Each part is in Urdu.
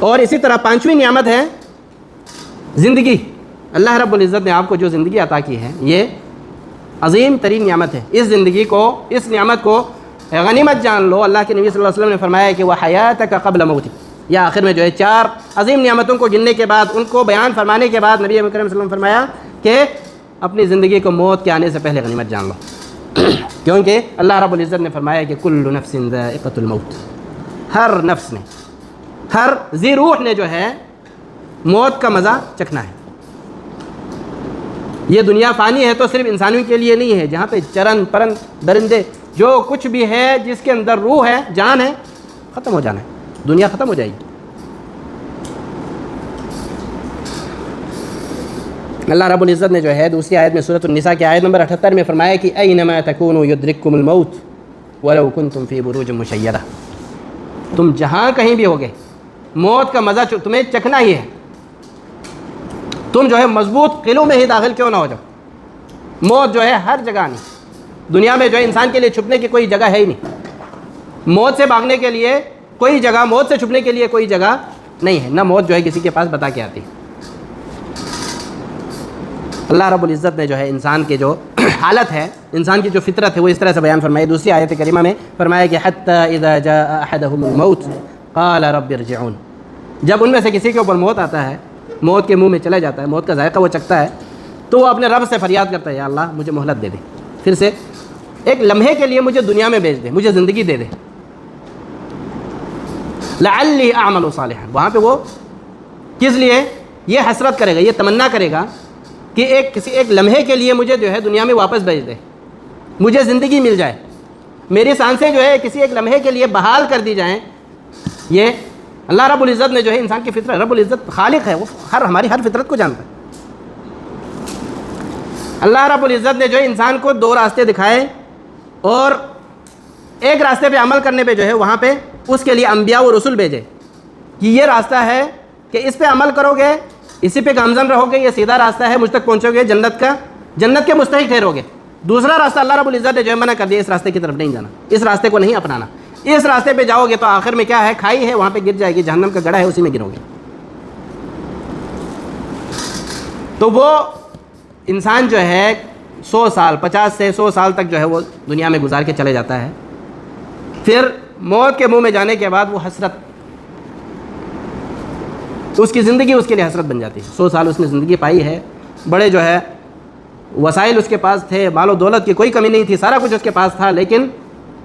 اور اسی طرح پانچویں نعمت ہے زندگی. اللہ رب العزت نے آپ کو جو زندگی عطا کی ہے یہ عظیم ترین نعمت ہے. اس زندگی کو، اس نعمت کو غنیمت جان لو. اللہ کے نبی صلی اللہ علیہ وسلم نے فرمایا کہ وہ حیاتک قبل موتک. یا آخر میں جو ہے 4 عظیم نعمتوں کو گننے کے بعد، ان کو بیان فرمانے کے بعد نبی اکرم صلی اللہ علیہ وسلم نے فرمایا کہ اپنی زندگی کو موت کے آنے سے پہلے غنیمت جان لو. کیونکہ اللہ رب العزت نے فرمایا کہ کل نفس ذائقۃ الموت. ہر نفس نے، ہر ذی روح نے جو ہے موت کا مزہ چکھنا ہے. یہ دنیا فانی ہے تو صرف انسانوں کے لیے نہیں ہے. جہاں پہ چرن پرند درندے جو کچھ بھی ہے، جس کے اندر روح ہے، جان ہے، ختم ہو جانا ہے. دنیا ختم ہو جائے گی. اللہ رب العزت نے جو ہے دوسری آیت میں سورۃ النساء کی آیت نمبر 78 میں فرمایا کہ اینما تکونوا یدرککم الموت ولو کنتم فی بروج مشیدہ. تم جہاں کہیں بھی ہوگے موت کا مزہ تمہیں چکھنا ہی ہے. تم جو ہے مضبوط قلعوں میں ہی داخل کیوں نہ ہو جاؤ، موت جو ہے ہر جگہ نہیں. دنیا میں جو ہے انسان کے لیے چھپنے کی کوئی جگہ ہے ہی نہیں. موت سے بھاگنے کے لیے کوئی جگہ، موت سے چھپنے کے لیے کوئی جگہ نہیں ہے. نہ موت جو ہے کسی کے پاس بتا کے آتی. اللہ رب العزت نے جو ہے انسان کے جو حالت ہے، انسان کی جو فطرت ہے، وہ اس طرح سے بیان فرمائی. دوسری آیت کریمہ میں فرمایا کہ حتی اذا جاء احدهم الموت قال رب ارجعون. جب ان میں سے کسی کے اوپر موت آتا ہے، موت کے منہ میں چلا جاتا ہے، موت کا ذائقہ وہ چکھتا ہے، تو وہ اپنے رب سے فریاد کرتا ہے، یا اللہ مجھے مہلت دے دے، پھر سے ایک لمحے کے لیے مجھے دنیا میں بھیج دے، مجھے زندگی دے دے. لعلی اعمل صالحا. وہاں پہ وہ کس لیے یہ حسرت کرے گا، یہ تمنا کرے گا کہ کسی ایک لمحے کے لیے مجھے جو ہے دنیا میں واپس بھیج دے، مجھے زندگی مل جائے، میری سانسیں جو ہے کسی ایک لمحے کے لیے بحال کر دی جائیں. یہ اللہ رب العزت نے جو ہے انسان کی فطرت، رب العزت خالق ہے، وہ ہماری ہر فطرت کو جانتا ہے. اللہ رب العزت نے جو ہے انسان کو 2 راستے دکھائے، اور ایک راستے پہ عمل کرنے پہ جو ہے وہاں پہ اس کے لیے انبیاء و رسول بھیجے کہ یہ راستہ ہے کہ اس پہ عمل کرو گے، اسی پہ گامزن رہو گے، یہ سیدھا راستہ ہے، مجھ تک پہنچو گے، جنت کے مستحق ٹھہرو گے. دوسرا راستہ اللہ رب العزت نے جو ہے منع کر دیا، اس راستے کی طرف نہیں جانا، اس راستے کو نہیں اپنانا. اس راستے پہ جاؤ گے تو آخر میں کیا ہے، کھائی ہے، وہاں پہ گر جائے گی، جہنم کا گڑھا ہے، اسی میں گرو گے. تو وہ انسان جو ہے 100 سال، 50 سے 100 سال تک جو ہے وہ دنیا میں گزار کے چلے جاتا ہے. پھر موت کے منہ میں جانے کے بعد وہ حسرت، اس کی زندگی اس کے لیے حسرت بن جاتی ہے. 100 سال اس نے زندگی پائی ہے، بڑے جو ہے وسائل اس کے پاس تھے، مال و دولت کی کوئی کمی نہیں تھی، سارا کچھ اس کے پاس تھا، لیکن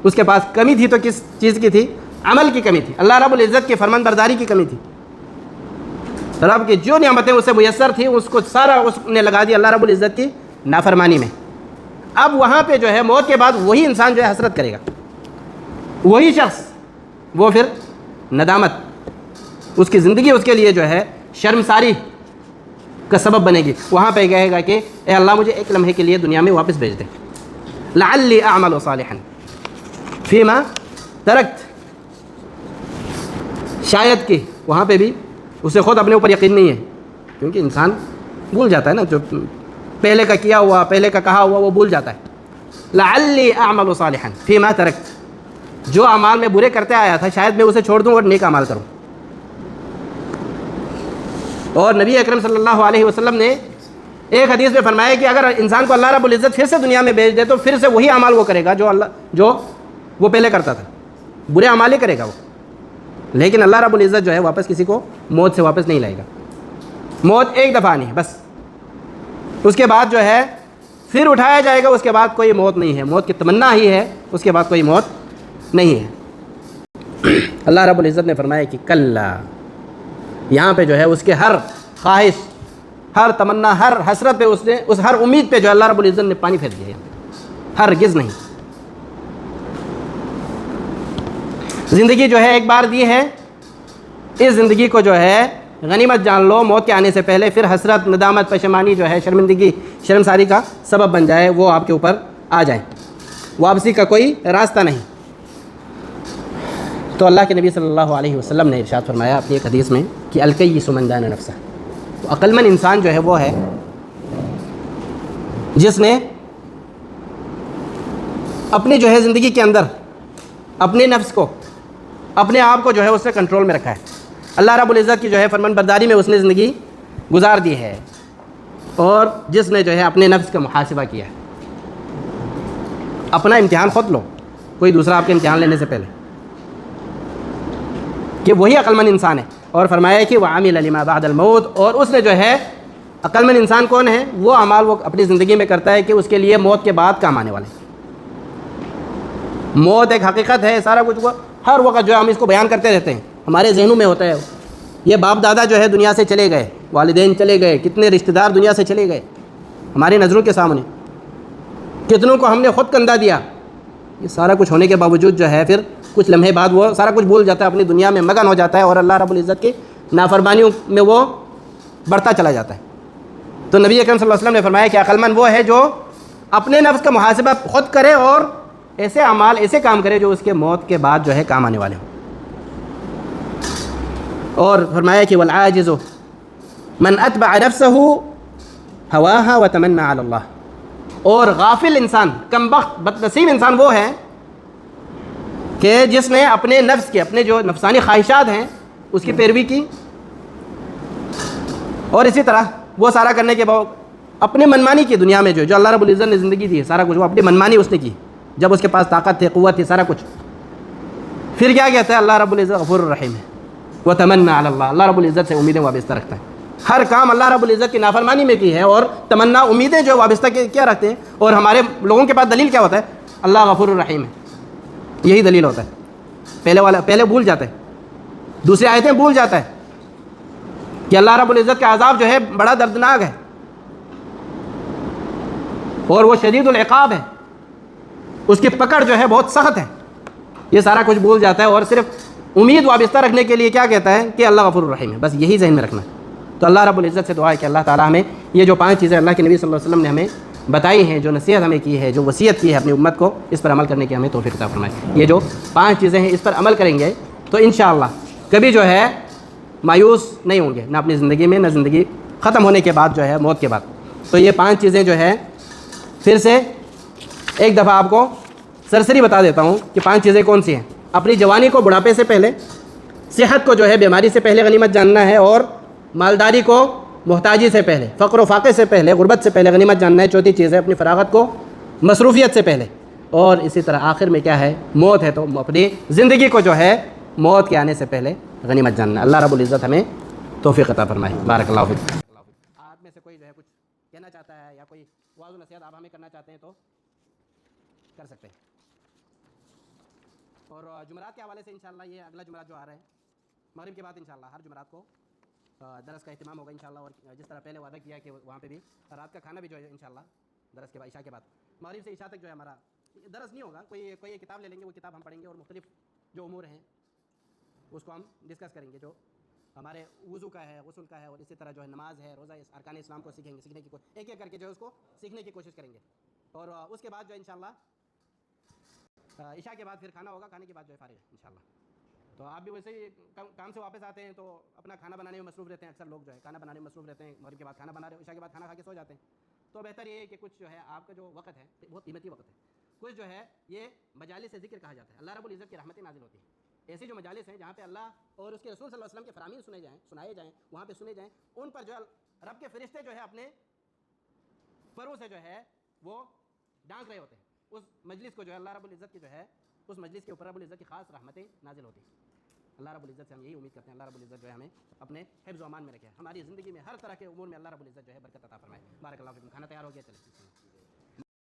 اس کے پاس کمی تھی تو کس چیز کی تھی؟ عمل کی کمی تھی، اللہ رب العزت کی فرمان برداری کی کمی تھی. رب کی جو نعمتیں اسے میسر تھیں اس کو سارا اس نے لگا دیا اللہ رب العزت کی نافرمانی میں. اب وہاں پہ جو ہے موت کے بعد وہی انسان جو ہے حسرت کرے گا، وہی شخص، وہ پھر ندامت، اس کی زندگی اس کے لیے جو ہے شرمساری کا سبب بنے گی. وہاں پہ کہے گا کہ اے اللہ مجھے ایک لمحے کے لیے دنیا میں واپس بھیج دے. لعلی اعمل صالحا فیما ترکت. شاید کہ وہاں پہ بھی اسے خود اپنے اوپر یقین نہیں ہے، کیونکہ انسان بھول جاتا ہے نا، جو پہلے کا کیا ہوا، پہلے کا کہا ہوا وہ بھول جاتا ہے. لعلی اعمل صالحا فیما ترکت. جو اعمال میں برے کرتے آیا تھا شاید میں اسے چھوڑ دوں اور نیک اعمال کروں. اور نبی اکرم صلی اللہ علیہ وسلم نے ایک حدیث میں فرمایا کہ اگر انسان کو اللہ رب العزت پھر سے دنیا میں بھیج دے تو پھر سے وہی اعمال وہ کرے گا جو وہ پہلے کرتا تھا، برے اعمال ہی کرے گا وہ. لیکن اللہ رب العزت جو ہے واپس کسی کو موت سے واپس نہیں لائے گا. موت ایک دفعہ نہیں بس، اس کے بعد جو ہے پھر اٹھایا جائے گا، اس کے بعد کوئی موت نہیں ہے. موت کی تمنا ہی ہے، اس کے بعد کوئی موت نہیں ہے. اللہ رب العزت نے فرمایا کہ کلا، یہاں پہ جو ہے اس کے ہر خواہش، ہر تمنا، ہر حسرت پہ اس نے، اس ہر امید پہ جو اللہ رب العزت نے پانی پھیر دیا. ہرگز نہیں. زندگی جو ہے ایک بار دی ہے، اس زندگی کو جو ہے غنیمت جان لو، موت کے آنے سے پہلے پھر حسرت، ندامت، پشیمانی جو ہے، شرمندگی، شرمساری کا سبب بن جائے، وہ آپ کے اوپر آ جائیں. واپسی کا کوئی راستہ نہیں. تو اللہ کے نبی صلی اللہ علیہ وسلم نے ارشاد فرمایا اپنی ایک حدیث میں کہ الکیس من دان نفسہ. تو عقل مند انسان جو ہے وہ ہے جس نے اپنی جو ہے زندگی کے اندر اپنے نفس کو، اپنے آپ کو جو ہے اس نے کنٹرول میں رکھا ہے. اللہ رب العزت کی جو ہے فرمان برداری میں اس نے زندگی گزار دی ہے، اور جس نے جو ہے اپنے نفس کا محاسبہ کیا ہے۔ اپنا امتحان خود لو، کوئی دوسرا آپ کے امتحان لینے سے پہلے، کہ وہی عقل مند انسان ہے۔ اور فرمایا کہ وَعَمِلَ لِمَا بَعْدَ الْمَوْتِ، اور اس نے جو ہے عقل مند انسان کون ہے؟ وہ اعمال وہ اپنی زندگی میں کرتا ہے کہ اس کے لیے موت کے بعد کام آنے والے۔ موت ایک حقیقت ہے، سارا کچھ وہ ہر وقت جو ہے ہم اس کو بیان کرتے رہتے ہیں، ہمارے ذہنوں میں ہوتا ہے۔ یہ باپ دادا جو ہے دنیا سے چلے گئے، والدین چلے گئے، کتنے رشتہ دار دنیا سے چلے گئے ہماری نظروں کے سامنے، کتنوں کو ہم نے خود کندھا دیا۔ یہ سارا کچھ ہونے کے باوجود جو ہے پھر کچھ لمحے بعد وہ سارا کچھ بھول جاتا ہے، اپنی دنیا میں مگن ہو جاتا ہے، اور اللہ رب العزت کی نافرمانیوں میں وہ بڑھتا چلا جاتا ہے۔ تو نبی اکرم صلی اللہ علیہ وسلم نے فرمایا کہ عقل مند وہ ہے جو اپنے نفس کا محاسبہ خود کرے اور ایسے اعمال ایسے کام کرے جو اس کے موت کے بعد جو ہے کام آنے والے ہوں۔ اور فرمایا کہ والعاجز من اتبع نفسه هواها وتمنى على اللہ، اور غافل انسان، کم بخت بد نصیب انسان وہ ہے کہ جس نے اپنے نفس کے، اپنے جو نفسانی خواہشات ہیں اس کی پیروی کی، اور اسی طرح وہ سارا کرنے کے بعد اپنے منمانی کی دنیا میں جو اللہ رب العزت نے زندگی دی ہے، سارا کچھ وہ اپنی منمانی اس نے کی، جب اس کے پاس طاقت تھی، قوت تھی، سارا کچھ۔ پھر کیا کہتا ہے؟ اللہ رب العزت غفور الرحیم ہے، وتمنى على اللہ، اللہ رب العزت سے امیدیں وابستہ رکھتا ہے۔ ہر کام اللہ رب العزت کی نافرمانی میں کی ہے، اور تمنا امیدیں جو وابستہ کیا رکھتے ہیں، اور ہمارے لوگوں کے پاس دلیل کیا ہوتا ہے؟ اللہ غفور الرحیم ہے، یہی دلیل ہوتا ہے۔ پہلے بھول جاتا ہے، دوسری آیتیں بھول جاتا ہے کہ اللہ رب العزت کا عذاب جو ہے بڑا دردناک ہے، اور وہ شدید العقاب ہے، اس کی پکڑ جو ہے بہت سخت ہے۔ یہ سارا کچھ بھول جاتا ہے، اور صرف امید وابستہ رکھنے کے لیے کیا کہتا ہے کہ اللہ غفور الرحیم ہے، بس یہی ذہن میں رکھنا ہے۔ تو اللہ رب العزت سے دعا ہے کہ اللہ تعالیٰ ہمیں یہ جو 5 چیزیں اللہ کے نبی صلی اللہ علیہ وسلم نے ہمیں بتائی ہیں، جو نصیحت ہمیں کی ہے، جو وصیت کی ہے اپنی امت کو، اس پر عمل کرنے کی ہمیں توفیق عطا فرمائے۔ یہ جو 5 چیزیں ہیں اس پر عمل کریں گے تو انشاءاللہ کبھی جو ہے مایوس نہیں ہوں گے، نہ اپنی زندگی میں، نہ زندگی ختم ہونے کے بعد جو ہے موت کے بعد۔ تو یہ 5 چیزیں جو ہے پھر سے ایک دفعہ آپ کو سرسری بتا دیتا ہوں کہ 5 چیزیں کون سی ہیں۔ اپنی جوانی کو بڑھاپے سے پہلے، صحت کو جو ہے بیماری سے پہلے غنیمت جاننا ہے، اور مالداری کو محتاجی سے پہلے، فقر و فاقے سے پہلے، غربت سے پہلے غنیمت جاننا ہے۔ چوتھی چیز ہے اپنی فراغت کو مصروفیت سے پہلے، اور اسی طرح آخر میں کیا ہے؟ موت ہے، تو اپنی زندگی کو جو ہے موت کے آنے سے پہلے غنیمت جاننا ہے۔ اللہ رب العزت ہمیں توفیق عطا فرمائے۔ بارک اللہ فیک۔ آپ میں سے کوئی جو ہے کچھ کہنا چاہتا ہے، یا کوئی واعظ و نصیحت آپ ہمیں کرنا چاہتے ہیں تو کر سکتے ہیں۔ اور جمعرات کے حوالے سے انشاءاللہ یہ اگلا جمعرات جو آ رہا ہے مغرب کے بعد، انشاءاللہ ہر جمعرات کو درس کا اہتمام ہوگا انشاءاللہ، اور جس طرح پہلے وعدہ کیا کہ وہاں پہ بھی رات کا کھانا بھی جو ہے انشاءاللہ درس کے بعد، عشاء کے بعد، مغرب سے عشاء تک جو ہے ہمارا درس نہیں ہوگا، کوئی کتاب لے لیں گے، وہ کتاب ہم پڑھیں گے، اور مختلف جو امور ہیں اس کو ہم ڈسکس کریں گے، جو ہمارے وضو کا ہے، غسل کا ہے، اور اسی طرح جو ہے نماز ہے، روزہ، ارکان اسلام کو سیکھیں گے، سیکھنے کی ایک ایک کر کے جو ہے اس کو سیکھنے کی کوشش کریں گے۔ اور اس کے بعد جو ہے انشاءاللہ عشاء کے بعد پھر کھانا ہوگا، کھانے کے بعد جو ہے فارغ ہے انشاءاللہ۔ تو آپ بھی ویسے ہی کام سے واپس آتے ہیں تو اپنا کھانا بنانے میں مصروف رہتے ہیں، اکثر لوگ جو ہے کھانا بنانے میں مصروف رہتے ہیں، مغرب کے بعد کھانا بنا رہے ہیں، عشاء کے بعد کھانا کھا کے سو جاتے ہیں۔ تو بہتر یہ ہے کہ کچھ جو ہے آپ کا جو وقت ہے بہت قیمتی وقت ہے، کچھ جو ہے یہ مجالس ذکر کہا جاتا ہے، اللہ رب العزت کی رحمتیں نازل ہوتی ہیں۔ ایسی جو مجالس ہیں جہاں پہ اللہ اور اس کے رسول صلی اللہ علیہ وسلم کے فرامین سنائے جائیں، وہاں پہ سنے جائیں، ان پر جو ہے رب کے فرشتے جو ہے اپنے پروں سے جو ہے وہ ڈانک رہے ہوتے ہیں، اس مجلس کو جو ہے اللہ رب العزت کی جو ہے اس مجلس کے اوپر رب العزت کی خاص رحمتیں نازل ہوتی ہیں۔ اللہ رب العزت سے ہم یہی امید کرتے ہیں اللہ رب العزت جو ہے ہمیں اپنے حفظ و امان میں رکھے، ہماری زندگی میں ہر طرح کے امور میں اللہ رب العزت جو ہے برکت عطا فرمائے۔ بارک اللہ فیکم۔ کھانا تیار ہو گیا، چلیں۔